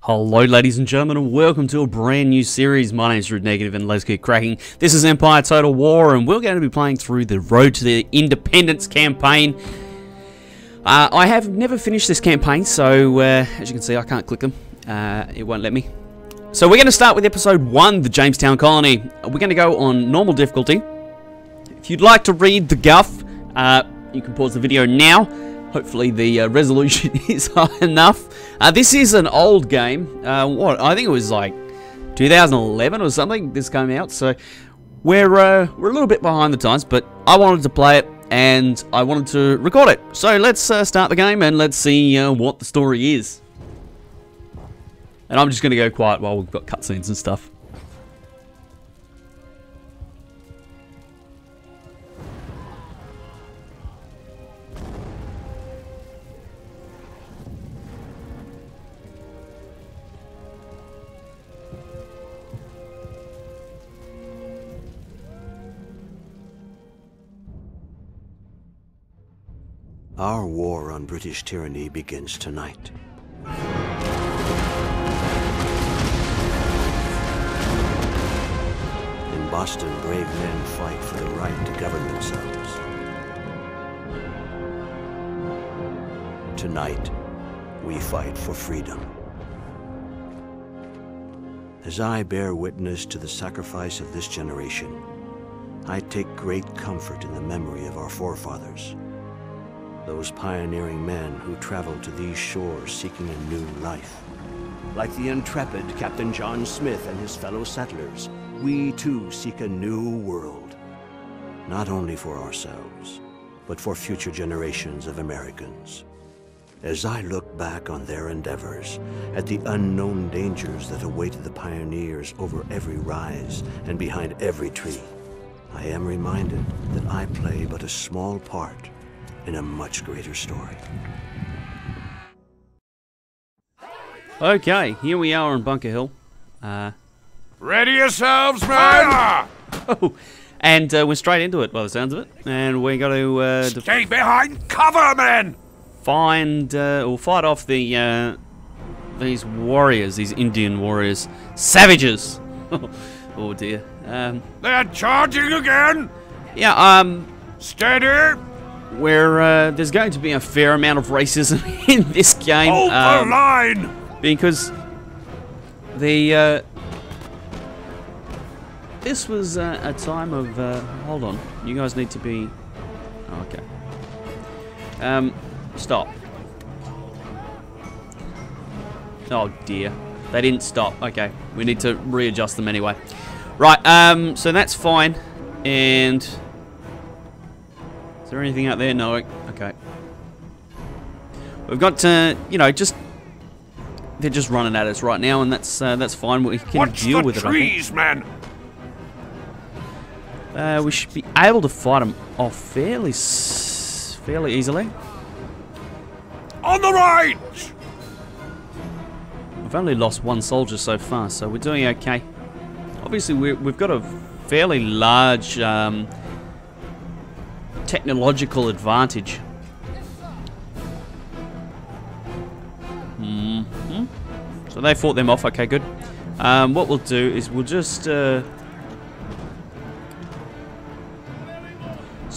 Hello ladies and gentlemen, and welcome to a brand new series. My name is Rude Negative and let's get cracking. This is Empire Total War and we're going to be playing through the Road to the Independence campaign. I have never finished this campaign, so as you can see I can't click them. It won't let me. So we're going to start with episode 1, the Jamestown Colony. We're going to go on normal difficulty. If you'd like to read the guff, you can pause the video now. Hopefully the resolution is high enough. This is an old game. What? I think it was like 2011 or something this came out. So we're a little bit behind the times, but I wanted to play it and I wanted to record it. So let's start the game and let's see what the story is. And I'm just going to go quiet while we've got cutscenes and stuff. Our war on British tyranny begins tonight. In Boston, brave men fight for the right to govern themselves. Tonight, we fight for freedom. As I bear witness to the sacrifice of this generation, I take great comfort in the memory of our forefathers. Those pioneering men who traveled to these shores seeking a new life. Like the intrepid Captain John Smith and his fellow settlers, we too seek a new world. Not only for ourselves, but for future generations of Americans. As I look back on their endeavors, at the unknown dangers that awaited the pioneers over every rise and behind every tree, I am reminded that I play but a small part in a much greater story. Okay, here we are on Bunker Hill. Ready yourselves, men! Oh, and we're straight into it by the sounds of it. And we're going to Stay behind cover, men! find or fight off the these warriors, these Indian warriors, savages. Oh dear. They're charging again! Yeah. Steady! Where there's going to be a fair amount of racism in this game. Hold the line! Because the this was a time of hold on, you guys need to be okay. Stop. Oh dear, they didn't stop. Okay, we need to readjust them anyway. Right. So that's fine. And is there anything out there? No. Okay. We've got to, you know, just they're just running at us right now, and that's fine. We can deal with it. Trees, man. We should be able to fight them off fairly easily. On the right. We've only lost one soldier so far, so we're doing okay. Obviously, we've got a fairly large technological advantage. So they fought them off. Okay, good. What we'll do is we'll just see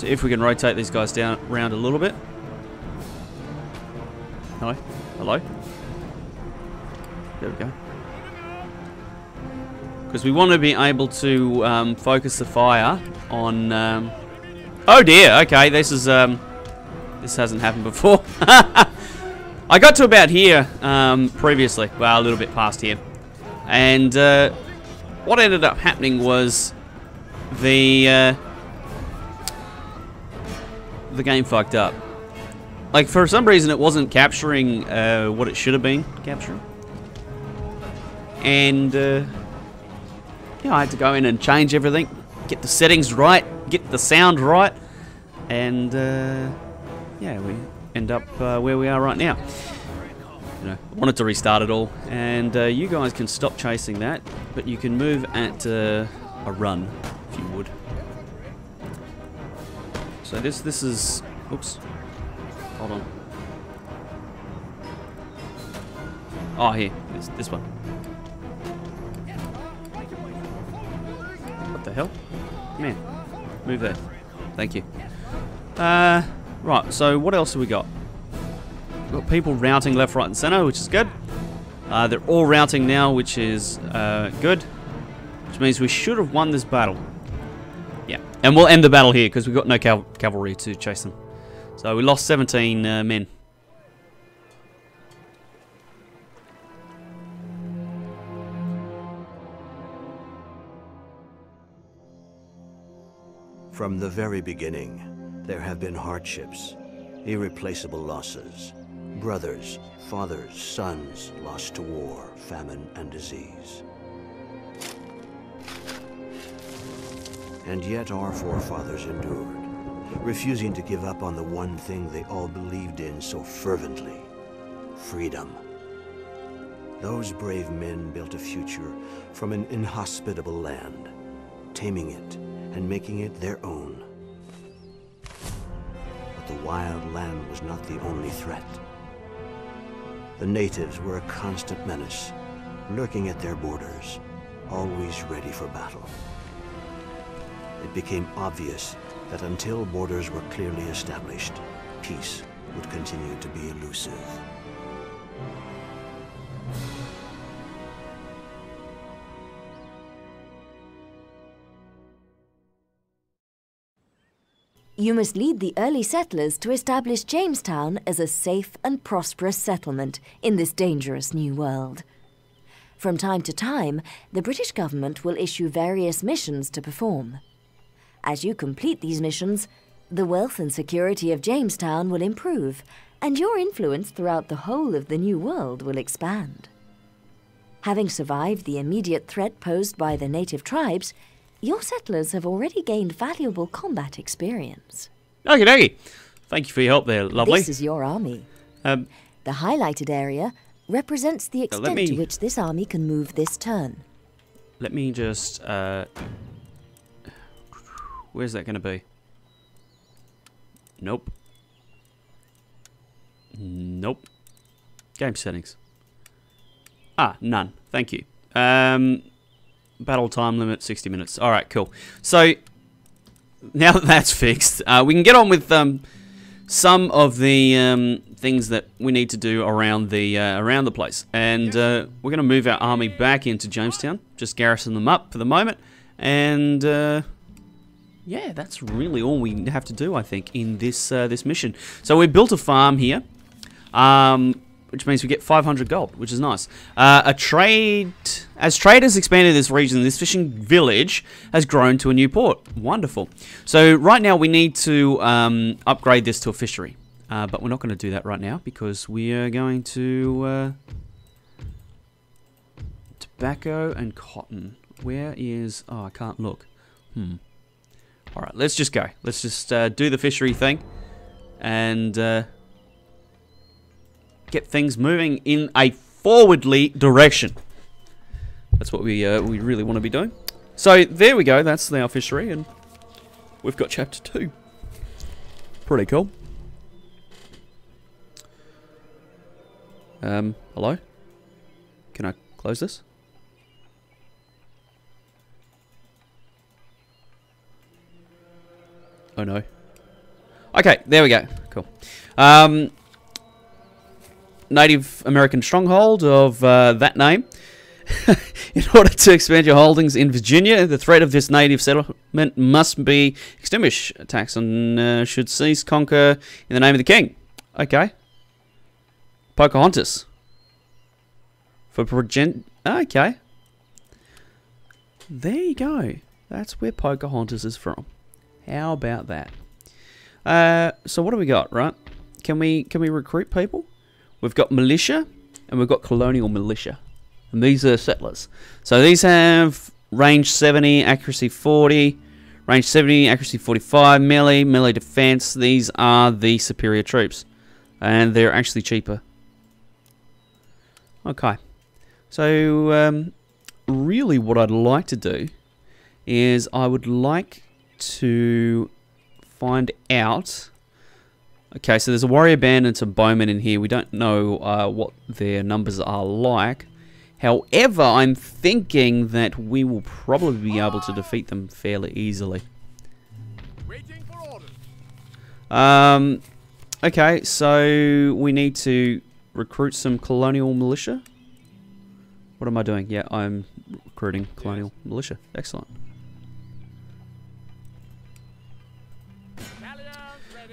if we can rotate these guys down around a little bit. Hello, hello. There we go. Because we want to be able to focus the fire on. Oh dear. Okay, this is this hasn't happened before. I got to about here previously. Well, a little bit past here, and what ended up happening was the game fucked up. Like for some reason, it wasn't capturing what it should have been capturing, and yeah, I had to go in and change everything, get the settings right, get the sound right, and yeah, we end up where we are right now. You know, I wanted to restart it all, and you guys can stop chasing that, but you can move at a run if you would. So this is, oops, hold on. Oh, here. This one. What the hell? Come here. Move there. Thank you. Right, so what else have we got? We've got people routing left, right, and center, which is good. They're all routing now, which is good. Which means we should have won this battle. Yeah, and we'll end the battle here, because we've got no cavalry to chase them. So we lost 17 men. From the very beginning, there have been hardships, irreplaceable losses. Brothers, fathers, sons lost to war, famine, and disease. And yet our forefathers endured, refusing to give up on the one thing they all believed in so fervently: freedom. Those brave men built a future from an inhospitable land, taming it and making it their own. But the wild land was not the only threat. The natives were a constant menace, lurking at their borders, always ready for battle. It became obvious that until borders were clearly established, peace would continue to be elusive. You must lead the early settlers to establish Jamestown as a safe and prosperous settlement in this dangerous new world. From time to time, the British government will issue various missions to perform. As you complete these missions, the wealth and security of Jamestown will improve, and your influence throughout the whole of the new world will expand. Having survived the immediate threat posed by the native tribes, your settlers have already gained valuable combat experience. Okie dokie. Thank you for your help there, lovely. This is your army. The highlighted area represents the extent to which this army can move this turn. Let me just... where's that going to be? Nope. Nope. Game settings. Ah, none. Thank you. Battle time limit, 60 minutes. Alright, cool. So, now that that's fixed, we can get on with some of the things that we need to do around the place. And we're going to move our army back into Jamestown. Just garrison them up for the moment. And, yeah, that's really all we have to do, I think, in this this mission. So we built a farm here. Which means we get 500 gold, which is nice. As trade has expanded this region, this fishing village has grown to a new port. Wonderful. So right now we need to upgrade this to a fishery. But we're not going to do that right now because we are going to... tobacco and cotton. Where is... Oh, I can't look. Alright, let's just go. Let's just do the fishery thing. And... get things moving in a forwardly direction. That's what we really want to be doing. So there we go. That's our fishery, and we've got chapter 2. Pretty cool. Hello? Can I close this? Oh no. Okay, there we go. Cool. Native American stronghold of that name. In order to expand your holdings in Virginia, the threat of this native settlement must be extinguished. Attacks on should cease, conquer in the name of the king. Okay. Pocahontas. For okay. There you go. That's where Pocahontas is from. How about that? So what do we got, right? Can we recruit people? We've got militia, and we've got colonial militia. And these are settlers. So these have range 70, accuracy 40, range 70, accuracy 45, melee defense. These are the superior troops. And they're actually cheaper. Okay. So, really what I'd like to do is I would like to find out Okay, so there's a warrior band and some bowmen in here. We don't know what their numbers are like. However, I'm thinking that we will probably be able to defeat them fairly easily. Waiting for orders. Okay, so we need to recruit some colonial militia. What am I doing? Yeah, I'm recruiting colonial militia. Excellent.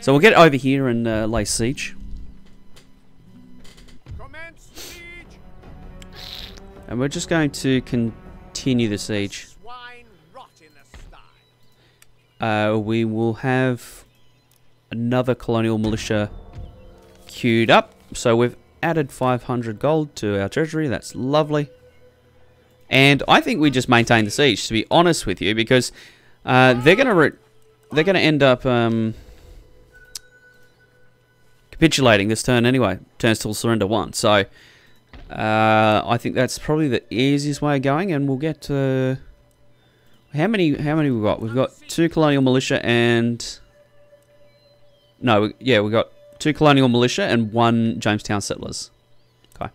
So we'll get over here and lay siege. Commence siege. And we're just going to continue the siege. Swine rot in the sty. We will have another colonial militia queued up. So we've added 500 gold to our treasury. That's lovely. And I think we just maintain the siege, to be honest with you, because they're gonna end up capitulating this turn anyway. Turns till surrender 1. So I think that's probably the easiest way of going, and we'll get how many we got? We've got 2 colonial militia and we got 2 colonial militia and 1 Jamestown settlers. Okay.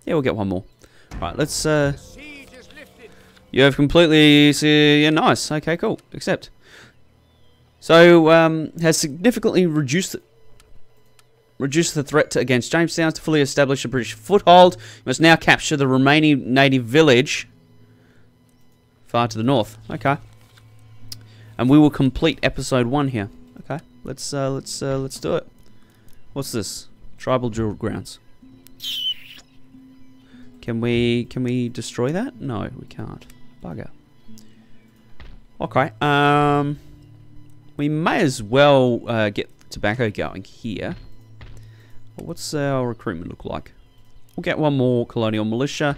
Yeah, we'll get 1 more. Right, let's Siege is lifted. you have completely yeah, nice. Okay, cool. Accept. So has significantly reduced the threat against Jamestown. To fully establish a British foothold, you must now capture the remaining native village far to the north. Okay. And we will complete episode 1 here. Okay. Let's do it. What's this? Tribal drill grounds. Can we destroy that? No, we can't. Bugger. Okay. We may as well get tobacco going here. What's our recruitment look like? We'll get 1 more colonial militia,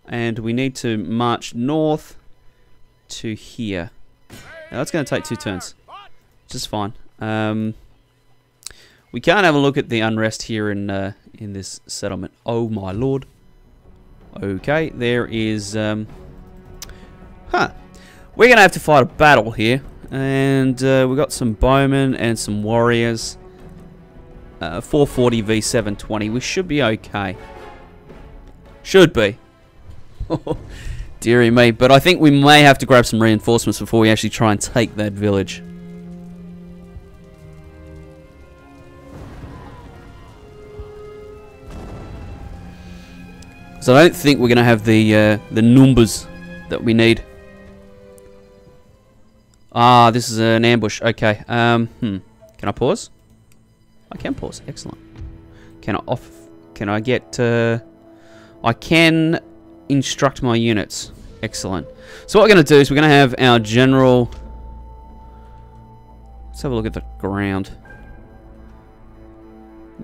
and we need to march north to here. Now that's going to take 2 turns, which is fine. We can't have a look at the unrest here in this settlement. Oh my lord. Okay, there is we're gonna have to fight a battle here, and we got some bowmen and some warriors. 440 v 720. We should be okay. Should be. Dearie me, but I think we may have to grab some reinforcements before we actually try and take that village. So I don't think we're going to have the numbers that we need. Ah, this is an ambush. Okay. Can I pause? I can pause. Excellent. Can I get? I can instruct my units. Excellent. So what we're going to do is we're going to have our general. Let's have a look at the ground.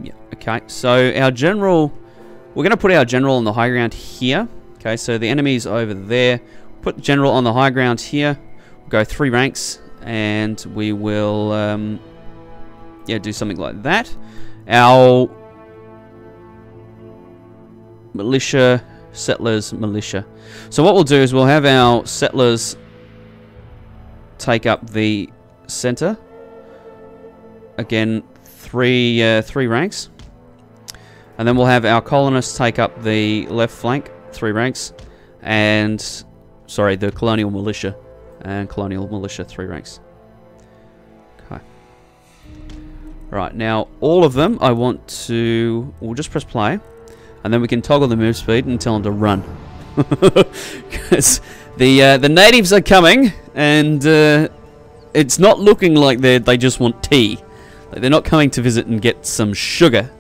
Yeah. Okay. So our general. We're going to put our general on the high ground here. Okay, so the enemy's over there. Put the general on the high ground here. We'll go 3 ranks, and we will, do something like that. Our militia, settlers, militia. So what we'll do is we'll have our settlers take up the center. Again, 3 ranks. And then we'll have our colonists take up the left flank, 3 ranks, and, sorry, the colonial militia, and colonial militia, 3 ranks. Okay. Right, now, all of them, I want to, we'll just press play, and then we can toggle the move speed and tell them to run. Because the natives are coming, and it's not looking like they just want tea. Like, they're not coming to visit and get some sugar.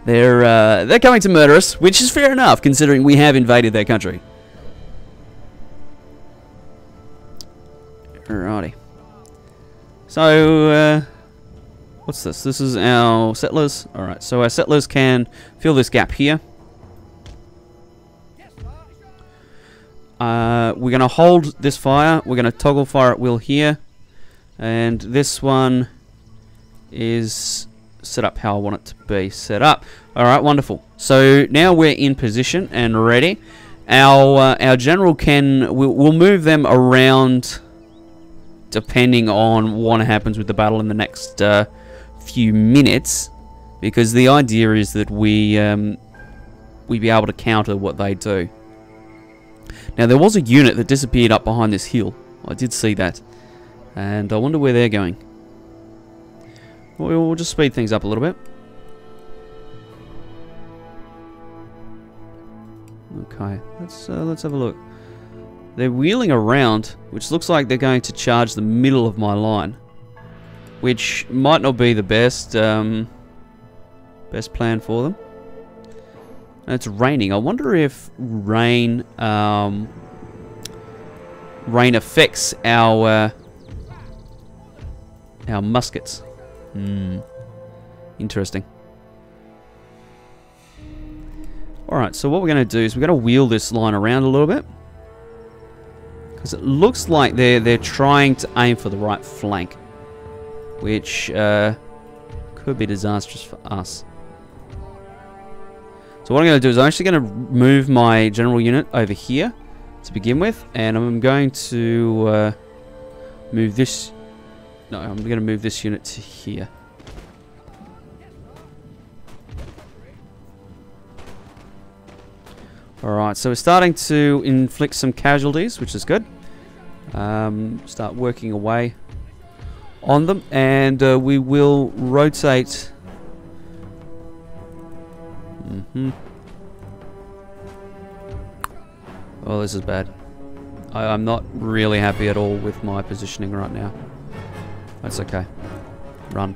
They're coming to murder us, which is fair enough considering we have invaded their country. Alrighty. So what's this? This is our settlers. Alright, so our settlers can fill this gap here. We're going to hold this fire. We're going to toggle fire at will here. And this one is set up how I want it to be set up. Alright, wonderful. So now we're in position and ready. Our general can... We'll move them around depending on what happens with the battle in the next few minutes, because the idea is that we be able to counter what they do. Now, there was a unit that disappeared up behind this hill. I did see that, and I wonder where they're going. We'll just speed things up a little bit. Okay, let's have a look. They're wheeling around, which looks like they're going to charge the middle of my line, which might not be the best best plan for them. And it's raining. I wonder if rain affects our muskets. Interesting. Alright, so what we're going to do is we're going to wheel this line around a little bit, because it looks like they're trying to aim for the right flank, which could be disastrous for us. So what I'm going to do is I'm actually going to move my general unit over here to begin with, and I'm going to move this... No, I'm going to move this unit to here. Alright, so we're starting to inflict some casualties, which is good. Start working away on them, and we will rotate. Oh, this is bad. I'm not really happy at all with my positioning right now. That's okay. Run.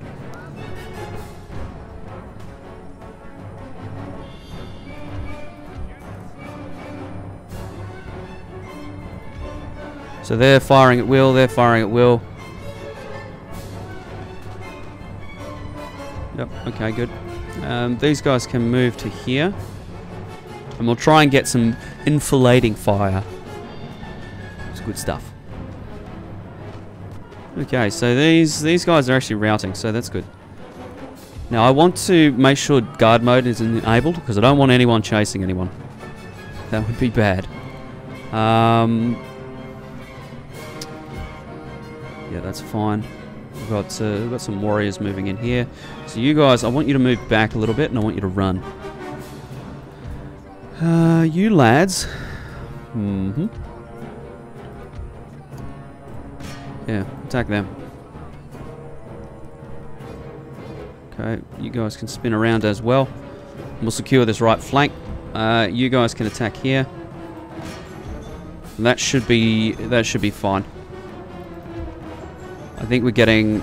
So they're firing at will, they're firing at will. Yep, okay, good. These guys can move to here. And we'll try and get some enfilading fire. It's good stuff. Okay, so these guys are actually routing, so that's good. Now I want to make sure guard mode is enabled, because I don't want anyone chasing anyone. That would be bad. Yeah, that's fine. We've got some warriors moving in here. So you guys, I want you to move back a little bit, and I want you to run. You lads. Yeah, attack them. Okay, you guys can spin around as well. We'll secure this right flank. You guys can attack here. And that should be fine. I think we're getting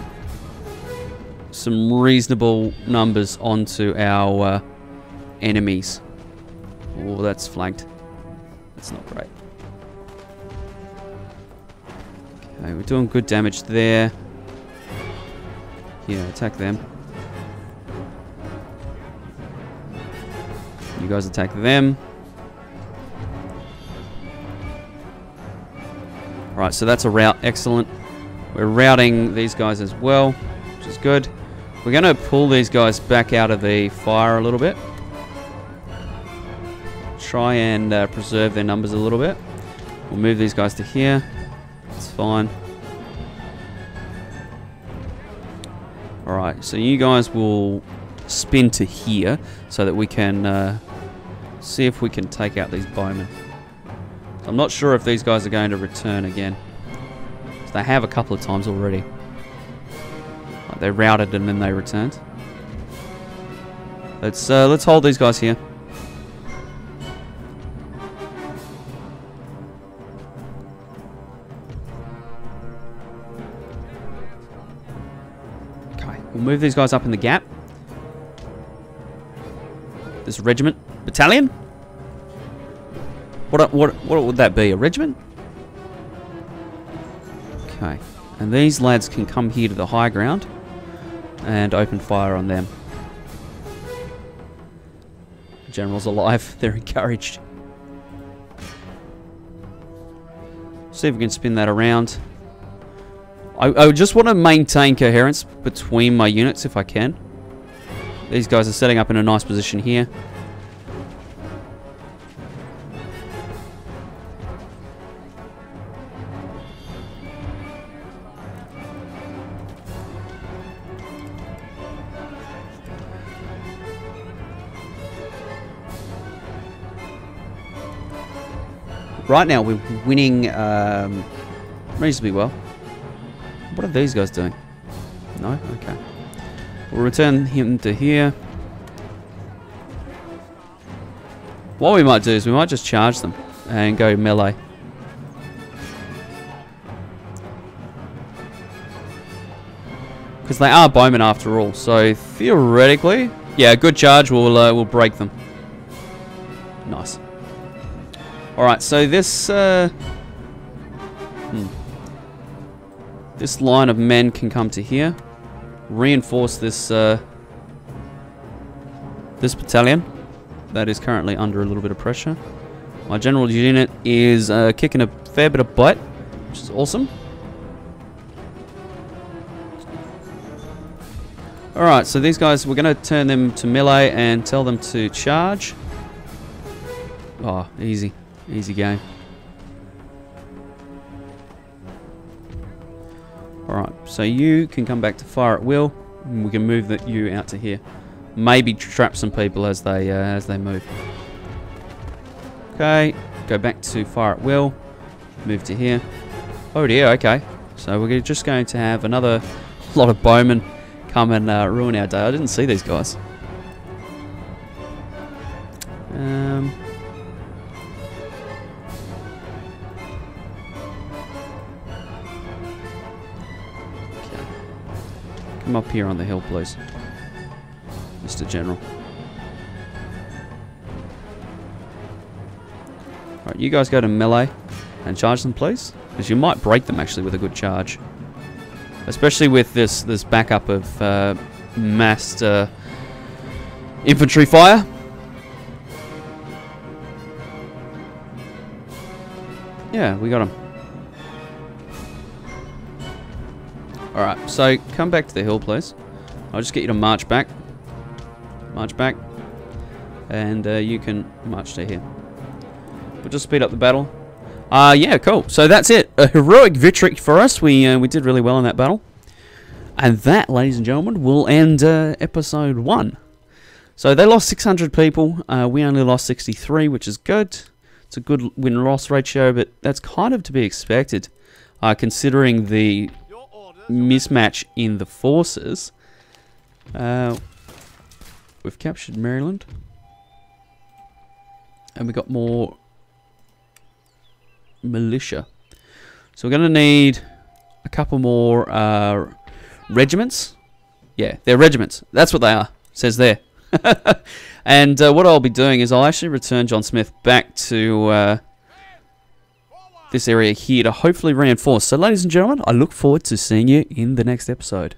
some reasonable numbers onto our enemies. Oh, that's flanked. That's not great. Okay, we're doing good damage there. Yeah, attack them. You guys attack them. Right, so that's a rout. Excellent. We're routing these guys as well, which is good. We're going to pull these guys back out of the fire a little bit. Try and preserve their numbers a little bit. We'll move these guys to here. It's fine. Alright, so you guys will spin to here so that we can see if we can take out these bowmen. So I'm not sure if these guys are going to return again. They have a couple of times already. Like they routed and then they returned. Let's hold these guys here. Okay, we'll move these guys up in the gap. This regiment, battalion. What would that be? A regiment? Okay, and these lads can come here to the high ground and open fire on them. The general's alive, they're encouraged. See if we can spin that around. I just want to maintain coherence between my units if I can. These guys are setting up in a nice position here. Right now, we're winning reasonably well. What are these guys doing? No? Okay. We'll return him to here. What we might do is we might just charge them and go melee. Because they are bowmen after all, so theoretically, yeah, a good charge will break them. Nice. Alright, so this this line of men can come to here, reinforce this this battalion that is currently under a little bit of pressure. My general unit is kicking a fair bit of butt, which is awesome. Alright, so these guys, we're going to turn them to melee and tell them to charge. Oh, easy. Easy game. Alright, so you can come back to fire at will, and we can move you out to here. Maybe trap some people as they move. Okay, go back to fire at will, move to here. Oh dear, okay. So we're just going to have another lot of bowmen come and ruin our day. I didn't see these guys. Okay. Come up here on the hill, please, Mr. General. Alright, you guys go to melee and charge them, please, because you might break them actually with a good charge. Especially with this backup of massed infantry fire. Yeah, we got him. Alright, so come back to the hill, please. I'll just get you to march back. March back. And you can march to here. We'll just speed up the battle. Yeah, cool. So that's it. A heroic victory for us. We did really well in that battle. And that, ladies and gentlemen, will end episode 1. So they lost 600 people. We only lost 63, which is good. It's a good win-loss ratio, but that's kind of to be expected, considering the mismatch in the forces. We've captured Maryland. And we got more militia. So we're going to need a couple more regiments. Yeah, they're regiments. That's what they are. It says there. And what I'll be doing is I'll actually return John Smith back to this area here to hopefully reinforce. So ladies and gentlemen, I look forward to seeing you in the next episode.